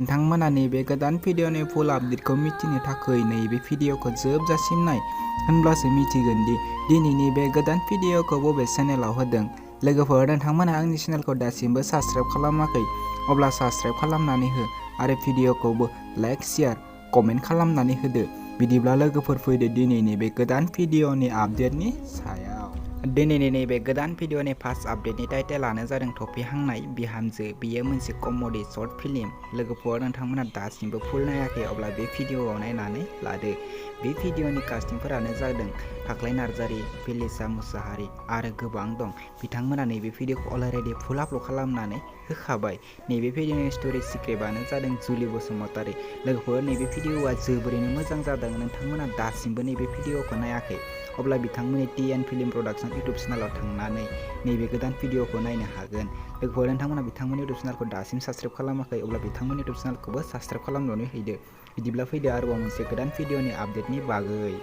नोंथांमोना नैबे गोदान भिडिअनि फुल आपडेटखौ मिथिनो थाखाय नैबे भिडिअखौ जोबजासिम नाय होनब्लासो मिथिगोन दि दिनैनि बे गोदान भिडिअखौ बबे चेनेलाव होदों। लोगोफोर, नोंथांमोना आंनि चेनेलखौ दासिमबो साबस्क्राइब खालामाखै अब्ला साबस्क्राइब खालामनानै हो आरो भिडिअखौबो लाइक, शेयार, कमेन्ट खालामनानै होदो। बिदिब्ला लोगोफोर फैदो दिनैनि बे गोदान भिडिअनि आपडेटनि सायाव। दिनैनि नैबे गोदान भिडिअनि फार्स्ट आपडेटनि टाइटेलानो जादों थफिहांनाय बिहामजो। बेयो मोनसे कमेडि शर्ट फिल्म। लोगोफोर, नोंथांमोना दासिमबो फुल नायाखै अब्ला बे भिडिअआव नायनानै लादो। बे भिडिअनि कास्टिंफोरानो जादों थाख्लाय नार्जारि, फिलिसा मुसाहारि आरो गोबां दं। बिथांमोना नैबे भिडिअखौ अलरेडि फुल आपल'ड खालामनानै होखाबाय। नैबे भिडिअनि स्ट'रि स्क्रिप्टआनो जादों जुलि बसुमतारी। लोगोफोर, नैबे भिडिअआ जोबोरैनो मोजां जादों। नोंथांमोना दासिमबो नैबे भिडिअखौ नायाखै अब्ला बिथांमोननि TN फिल्म प्रडाक्शन इउटुब चेनेलाव थांनानै नैबे गोदान भिडिअखौ नायनो हागोन। लोगोफोर, नोंथांमोना बिथांमोननि इउटुब चेनेलखौ दासिम साबस्क्राइब खालामाखै अब्ला बिथांमोननि इउटुब चेनेलखौबो साबस्क्राइब खालामनानै हैदो। बिदिब्ला फैदो आरोबाव मोनसे गोदान भिडिअनि आपडेटनि बागै।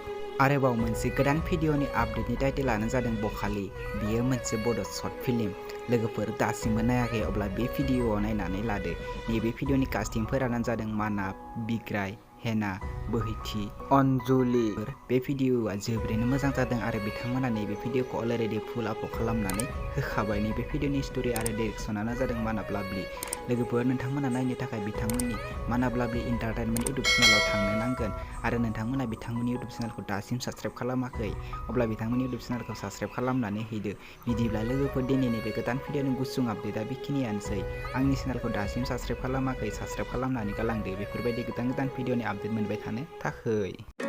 आरोबाव मोनसे गोदान भिडिअनि आपडेटनि टाइटेलानो जादों बखालि। बेयो मोनसे बड' शर्ट फिल्म। लोगोफोर, दासिमबो नायाखै अब्ला बे भिडिअआव नायनानै लादो। नैबे भिडिअनि कास्टिंफोरानो जादों मानाब, बिग्राय, हेना, बोहैथि, अनजुलि। बे भिडिअआ जोबोरैनो मोजां जादों आरो बिथांमोना नैबे भिडिअखौ अलरेडि फुल आपल'ड खालामनानै होखाबाय। नैबे भिडिअनि स्ट'रि आरो डिरेक्सनानो जादों मानाब लाभलि। लोगोफोर, नोंथांमोना नायनो थाखाय बिथांमोननि मानाब लाभलि इन्टारटेनमेन्ट इउटुब चेनेलाव थांनो नांगोन आरो नोंथांमोना बिथांमोननि इउटुब चेनेलखौ दासिम साबस्क्राइब खालामाखै अब्ला बिथांमोननि इउटुब चेनेलखौ साबस्क्राइब खालामनानै हैदो। बिदिब्ला लोगोफोर, दिनैनि बे गोदान भिडिअनि गुसुं आपडेटआ बेखिनियानोसै। आंनि चेनेलखौ दासिम साबस्क्राइब खालामाखै साबस्क्राइब खालामनानै गालांदो बेफोरबायदि गोदान भिडिअनि आपडेट मोनबाय थानो थाखै।